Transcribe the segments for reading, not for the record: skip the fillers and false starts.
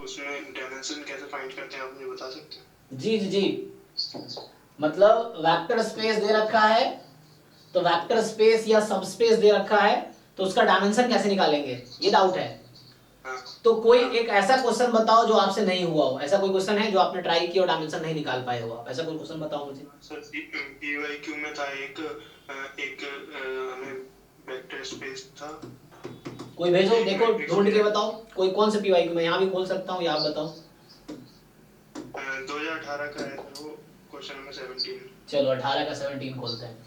उसमें डायमेंशन कैसे फाइंड करते हैं, आप मुझे बता सकते हैं? जी जी जी, मतलब वेक्टर स्पेस दे रखा है, तो वेक्टर स्पेस या सब स्पेस दे रखा है, तो उसका डायमेंशन कैसे निकालेंगे, ये डाउट है। हाँ तो कोई एक ऐसा क्वेश्चन बताओ जो आपसे नहीं हुआ हो, ऐसा कोई क्वेश्चन है जो आपने ट्राई किया और डायमेंशन नहीं निकाल पाए हो आप, ऐसा कोई क्वेश्चन बताओ मुझे। सर, पीवाईक्यू में था एक हमें वेक्टर स्पेस था। कोई भेजो, एक देखो मैट्रिक्स ढूंढ के दिया बताओ कोई कौन से पीवाईक्यू में, यहाँ भी खोल सकता हूँ, या आप बताओ। 2018 का है सर, वो क्वेश्चन नंबर 17। चलो 18 का 17 खोलते हैं।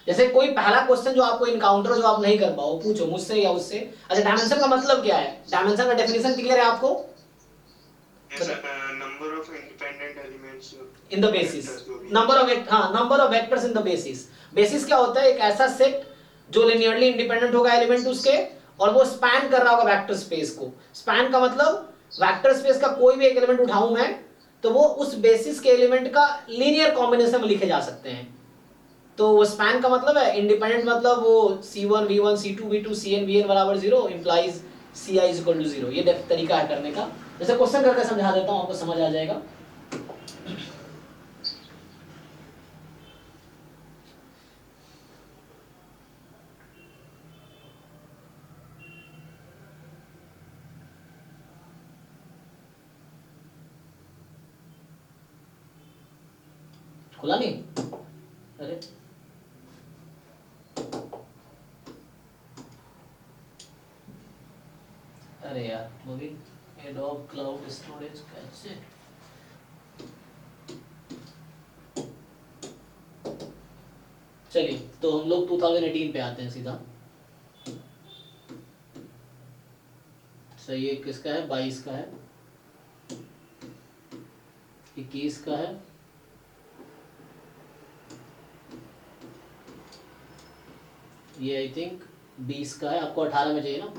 जैसे कोई पहला क्वेश्चन जो आपको इनकाउंटर जो आप नहीं कर पाओ, पूछो मुझसे या उससे। अच्छा, डायमेंशन का मतलब क्या है, डायमेंशन का डेफिनेशन क्लियर है आपको? Number of independent elements in the basis, number of, हाँ, number of vectors in the basis. Basis क्या होता है, एक ऐसा सेट जो लिनियरली इंडिपेंडेंट होगा एलिमेंट उसके, और वो स्पैन कर रहा होगा वेक्टर स्पेस को। स्पैन का मतलब वेक्टर स्पेस का कोई भी एक एलिमेंट उठाऊं मैं, तो वो उस बेसिस के एलिमेंट का लीनियर कॉम्बिनेशन में लिखे जा सकते हैं। तो वो स्पैन का मतलब है इंडिपेंडेंट, मतलब वो C1 V1 C2 V2 Cn Vn बराबर 0 implies Ci is equal to 0। ये तरीका है करने का। जैसे क्वेश्चन करके समझा देता हूं, आपको समझ आ जाएगा। खुला नहीं? अरे अरे यार, वो भी एडोब क्लाउड स्टोरेज कैसे। चलिए, तो हम लोग 2018 पे आते हैं सीधा। सही है, किसका है, 22 का है, 21 का है, ये आई थिंक 20 का है। आपको 18 में चाहिए ना?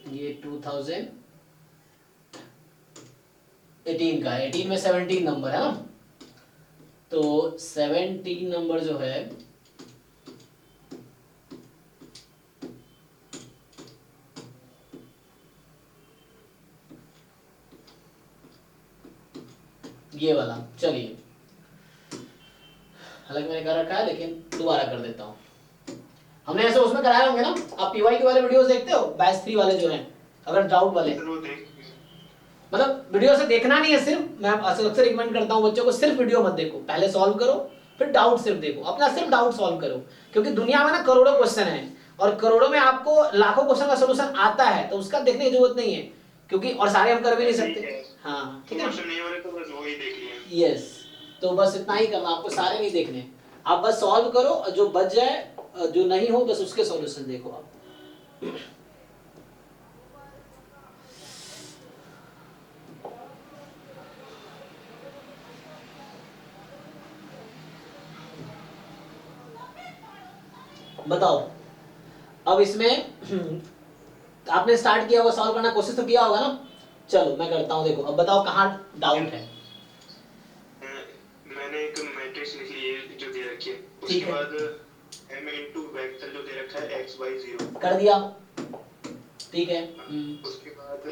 ये 2018 का है। 18 में 17 नंबर है ना, तो 17 नंबर जो है ये वाला। चलिए, हालांकि मैंने कर रखा है लेकिन दोबारा कर देता हूँ। हमने ऐसे उसमें कराए होंगे ना, आप पीवाई के वाले वीडियोस देखते हो, बैच 3 वाले जो हैं, अगर डाउट वाले। सर वो देख मतलब वीडियो से देखना नहीं है सिर्फ, मैं अक्सर रिकमेंड करता हूँ बच्चों को, सिर्फ वीडियो मत देखो, पहले सॉल्व करो, फिर डाउट सिर्फ देखो, अपना सिर्फ डाउट सॉल्व करो। क्योंकि दुनिया में ना करोड़ों क्वेश्चन है, और करोड़ों में आपको लाखों क्वेश्चन का सोल्यूशन आता है, तो उसका देखने की जरूरत नहीं है, क्योंकि और सारे हम कर भी नहीं सकते। हाँ ठीक है, क्वेश्चन नहीं हो रहे तो बस वो ही देख लिया। यस। तो बस इतना ही करना, आपको सारे नहीं देखने, आप बस सॉल्व करो, जो बच जाए, जो नहीं हो बस उसके सॉल्यूशन देखो आप। बताओ, अब इसमें आपने स्टार्ट किया होगा सॉल्व करना, कोशिश तो किया होगा ना। चलो मैं करता हूं, देखो अब बताओ कहाँ डाउट है। मैंने एक मैट्रिक्स लिख ली है जो दे रखी है, ठीक उसके है, बाद m इनटू वेक्टर जो दे रखा है x y 0 कर दिया, ठीक है। उसके बाद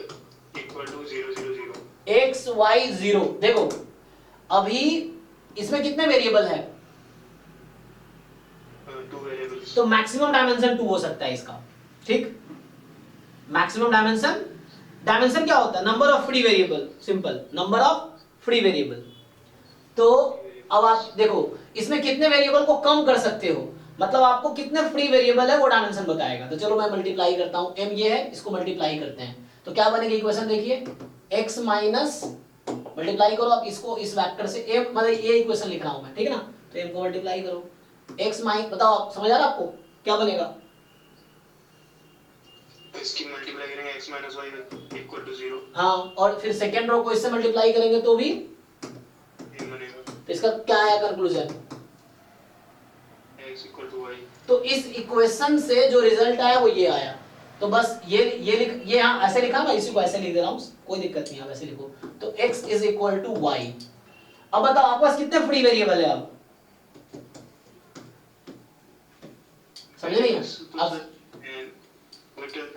इक्वल टू 0 0 0 एक्स वाई 0। देखो अभी इसमें कितने वेरिएबल है, 2 वेरिएबल्स, तो मैक्सिमम डायमेंशन 2 हो सकता है इसका, ठीक। मैक्सिमम डायमेंशन, डायमेंशन क्या होता है, number of free variable, simple number of free variable. तो अब आप देखो इसमें कितने वेरिएबल को कम कर सकते हो, मतलब आपको कितने फ्री वेरिएबल है वो डायमेंशन बताएगा। तो चलो मैं मल्टीप्लाई करता हूं, m ये है, इसको मल्टीप्लाई करते हैं, तो क्या बनेगी इक्वेशन देखिए, x माइनस, मल्टीप्लाई करो आप इसको इस वेक्टर से, m मतलब ये इक्वेशन लिख रहा हूं मैं, ठीक है ना, तो m को मल्टीप्लाई करो, x माइनस, बताओ आप समझ आ रहा है आपको क्या बनेगा? इसकी मल्टीप्लाई करेंगे x minus y equal to 0। हाँ, और फिर सेकेंड रो को इससे मल्टीप्लाई करेंगे तो भी बनेगा तो इसका क्या आया conclusion, x equal to y। तो इस इक्वेशन से जो रिजल्ट आया वो ये आया। तो बस ये यहाँ ऐसे लिखा, मैं इसी को ऐसे लिख दे रहा हूँ, कोई दिक्कत नहीं, आप ऐसे लिखो, तो x is equal to y. अब बताओ आपके पास कितने फ्री वेरिएबल है, अब समझे नहीं? अब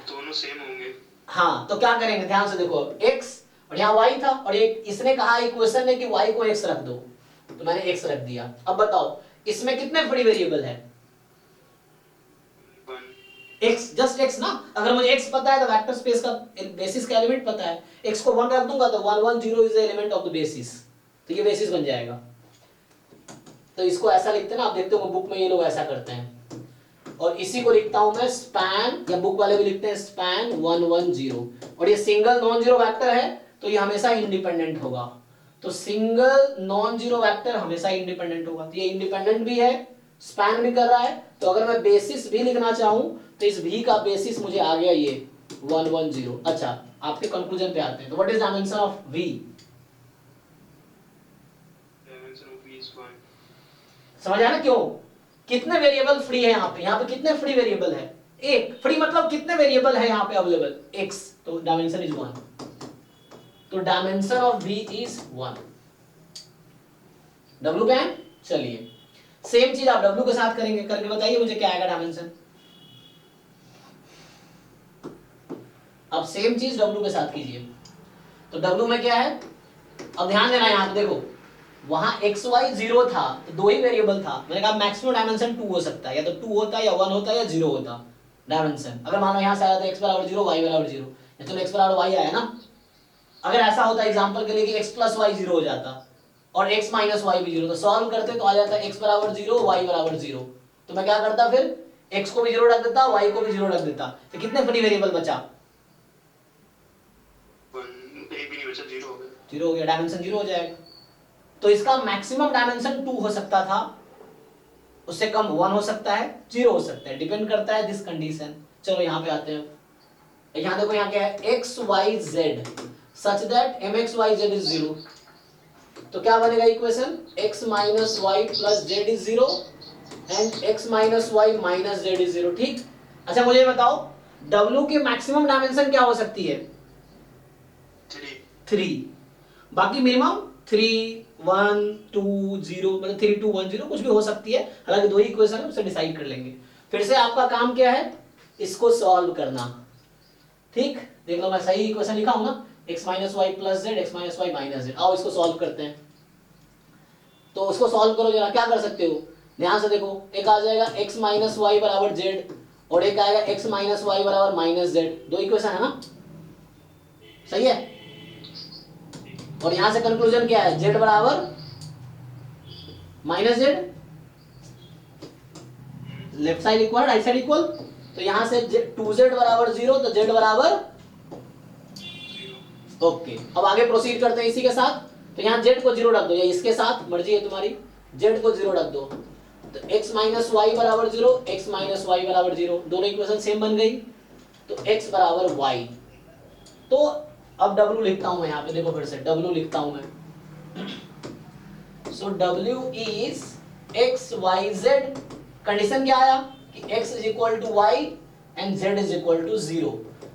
दोनों सेम होंगे, हाँ तो क्या करेंगे, ध्यान से देखो, x और यहाँ y था, और ये इसने कहा इक्वेशन ने कि y को x रख दो, तो मैंने x रख दिया। अब बताओ इसमें कितने फ्री वेरिएबल है? x, जस्ट x ना। अगर मुझे x पता है तो वेक्टर स्पेस का बेसिस का एलिमेंट पता है, x को 1 रख दूंगा तो 1 1 0 is the element of the basis, तो ये बेसिस बन जाएगा। तो इसको ऐसा लिखते हैं ना, आप देखते हो बुक में ये लोग ऐसा करते हैं, और इसी को लिखता हूं मैं स्पैन, या बुक वाले भी लिखते हैं स्पैन 1 1 0, और ये सिंगल नॉन जीरो वेक्टर है तो ये हमेशा इंडिपेंडेंट होगा। तो सिंगल नॉन जीरो वेक्टर हमेशा इंडिपेंडेंट होगा, तो ये इंडिपेंडेंट भी है, स्पैन भी कर रहा है। तो अगर मैं बेसिस भी लिखना चाहूं तो इस v का बेसिस मुझे आ गया ये 1 1 0। अच्छा आपके कंक्लूजन पे आते हैं, तो what is dimension of v? Dimension of v is 1। समझ आया ना क्यों? कितने वेरिएबल फ्री है यहाँ पे? यहाँ पे कितने फ्री वेरिएबल है? एक। फ्री मतलब कितने वेरिएबल है यहाँ पे अवेलेबल? x, तो डायमेंशन इज 1। तो dimension of v is 1। w पे है? चलिए सेम चीज आप w के साथ करेंगे, करके बताइए मुझे क्या आएगा डायमेंशन। अब सेम चीज w के साथ कीजिए, तो w में क्या है? अब ध्यान देना यहाँ पे देखो, वहां x y 0 था तो दो ही वेरिएबल था, मैंने कहा मैक्सिमम डायमेंशन 2 हो सकता है, या तो 2 होता या 1 होता या 0 होता डायमेंशन। अगर मानो यहाँ से आया था x बराबर 0 y बराबर 0, या चलो x बराबर y आया ना, अगर ऐसा होता एग्जांपल के लिए कि x प्लस y 0 हो जाता और x माइनस y भी 0, तो सॉल्व करते तो आ जाता x बराबर 0 y बराबर 0, तो मैं क्या करता फिर x को भी 0 रख देता, y को भी 0 रख देता, तो कितने फ्री वेरिएबल बचा? 0 हो गया, डायमेंशन 0 हो जाएगा। तो इसका मैक्सिमम डायमेंशन 2 हो सकता था, उससे कम 1 हो सकता है, 0 हो सकता है, डिपेंड करता है दिस कंडीशन। चलो यहाँ पे आते हैं, यहाँ देखो यहाँ क्या है, x y z such that mx y z is 0, तो क्या बनेगा equation? x minus y plus z is 0 and x minus y minus z is 0। ठीक। अच्छा मुझे बताओ w की मैक्सिमम डायमेंशन क्या हो सकती है? 3। बाकी मिनिमम 3 1 2 0, मतलब 3 2 1 0 कुछ भी हो सकती है, हालांकि दो ही इक्वेशन है, उससे डिसाइड कर लेंगे। फिर से आपका काम क्या है? इसको सॉल्व करना। ठीक, देख लो मैं सही इक्वेशन लिखा हूं ना, x minus y plus z, x minus y minus z. आओ इसको सॉल्व करते हैं। तो उसको सॉल्व करो जरा, क्या कर सकते हो? ध्यान से देखो, एक आ जाएगा x माइनस वाई बराबर जेड, और एक आएगा x माइनस वाई बराबर माइनस जेड। दो इक्वेशन है ना, सही है। और यहां से कंक्लूजन क्या है? z बराबर minus Z, left side equal right side equal, तो यहां से 2z बराबर 0, तो z बराबर ओके। अब आगे प्रोसीड करते हैं इसी के साथ। तो यहाँ z को 0 रख दो, या इसके साथ मर्जी है तुम्हारी, z को 0 रख दो, तो x माइनस वाई बराबर 0, x माइनस वाई बराबर 0, दोनों इक्वेशन सेम बन गई, तो x बराबर y। तो अब w लिखता हूं मैं यहाँ पे, देखो फिर से w लिखता हूं मैं। So w is x y z, condition क्या आया कि x is equal to y and z is equal to 0।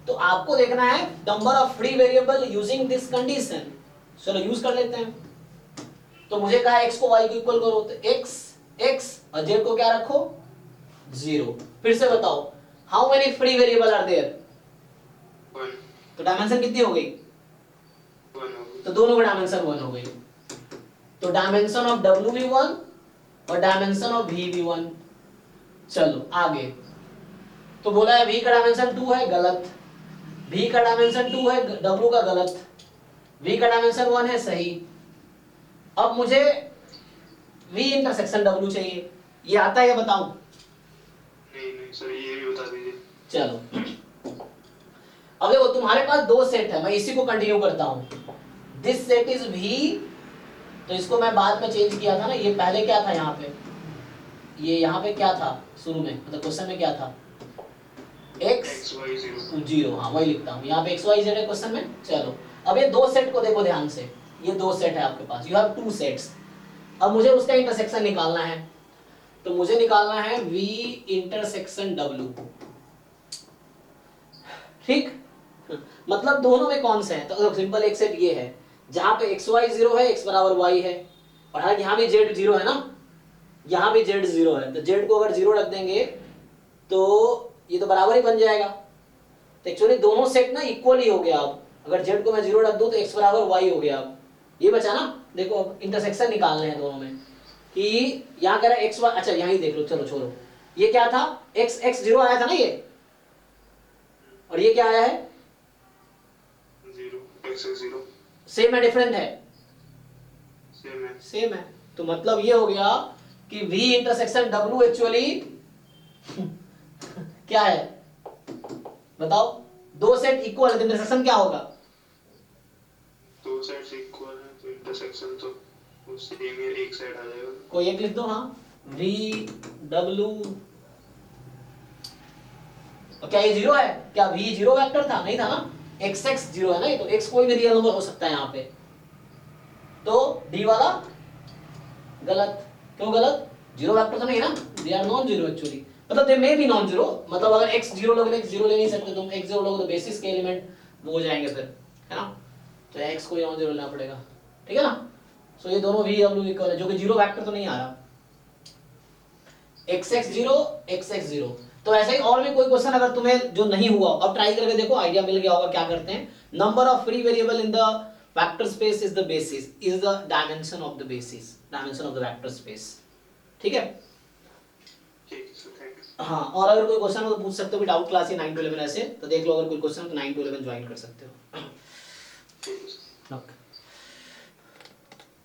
तो आपको देखना है number of free variable using this condition. चलो यूज कर लेते हैं। तो मुझे कहा x को y को इक्वल करो, तो x और z को क्या रखो? 0। फिर से बताओ, how many free variable are there? 1। तो डायमेंशन कितनी हो गई? 1। तो दोनों का डायमेंशन 1 हो गई। तो डायमेंशन ऑफ w भी 1 और डायमेंशन ऑफ v भी 1। चलो आगे। तो बोला है v का डायमेंशन 2 है, गलत। v का डायमेंशन 2 है, w का गलत। v का डायमेंशन 1 है, सही। अब मुझे v इंटरसेक्शन w चाहिए, ये आता है या बताऊं? नहीं सर, ये भी बता दीजिए। चलो अब देखो, तुम्हारे पास दो सेट है, मैं इसी को कंटिन्यू करता हूं। दिस सेट इज v, तो इसको मैं बाद में चेंज किया था ना, ये पहले क्या था यहाँ पे, ये यहाँ पे क्या था शुरू में, मतलब क्वेश्चन में क्या था? x y 0, हाँ वही लिखता हूँ यहाँ पे, x y z है क्वेश्चन में। चलो अब ये दो सेट को देखो ध्यान से, ये दो सेट है आपके पास, यू हैव 2 सेट्स। अब मुझे उसका इंटरसेक्शन निकालना है, तो मुझे निकालना है v इंटरसेक्शन w। ठीक, मतलब दोनों में कौन से हैं? तो सिंपल एक सेट ये है जहां पे x y 0 है, x बराबर y है, और हाँ यहाँ भी z 0 है ना, यहाँ भी z 0 है, तो z को अगर 0 रख देंगे तो ये तो बराबर ही बन जाएगा। तो एक्चुअली दोनों सेट ना इक्वल ही हो गया। अब अगर z को मैं 0 रख दूं तो x बराबर y हो गया। अब ये बचा ना, देखो अब इंटरसेक्शन निकालने हैं दोनों में कि यहाँ कह रहा है x y, अच्छा यहाँ ही देख लो, चलो छोड़ो, ये क्या था, x x 0 आया था ना ये, और ये क्या आया है 0 x 0 सेम है डिफरेंट है, सेम है। सेम है। तो मतलब ये हो गया कि v इंटरसेक्शन w एक्चुअली क्या है बताओ, दो सेट इक्वल है, इंटरसेक्शन क्या होगा, दो साइड्स इक्वल है तो इंटरसेक्शन तो सेम है, एक साइड आ जाएगा। कोई एक लिख दो, हाँ v w, और क्या ये 0 है, क्या v 0 वेक्टर था, नहीं था ना, x x 0 है ना, ये तो x कोई भी रियल नंबर हो सकता है यहाँ पे, तो d वाला गलत, क्यों गलत, 0 वेक्टर तो नहीं है ना, they are non zero actually, मतलब they may be non zero, मतलब अगर x 0 लोगे x 0 ले नहीं सकते तुम, x 0 लोगे तो बेसिस के एलिमेंट वो हो जाएंगे फिर, है ना, तो x को नॉन जीरो लेना पड़ेगा, ठीक है ना। सो ये दोनों v w इक्वल है, जो कि 0 वेक्टर तो नहीं आ रहा, x x 0 x x 0। तो ऐसे ही और भी कोई क्वेश्चन अगर तुम्हें जो नहीं हुआ, अब ट्राई करके देखो, आइडिया मिल गया होगा क्या करते हैं। Number of free variable in the vector space is the basis, is the dimension of the basis, dimension of the vector space, ठीक है। ठीक है सर, थैंक यू। हाँ, और अगर कोई क्वेश्चन हो तो पूछ सकते हो, डाउट क्लास है 9 to 11 ऐसे, तो देख लो, अगर कोई क्वेश्चन हो तो 9 to 11 ज्वाइन कर सकते हो। ठीक है सर।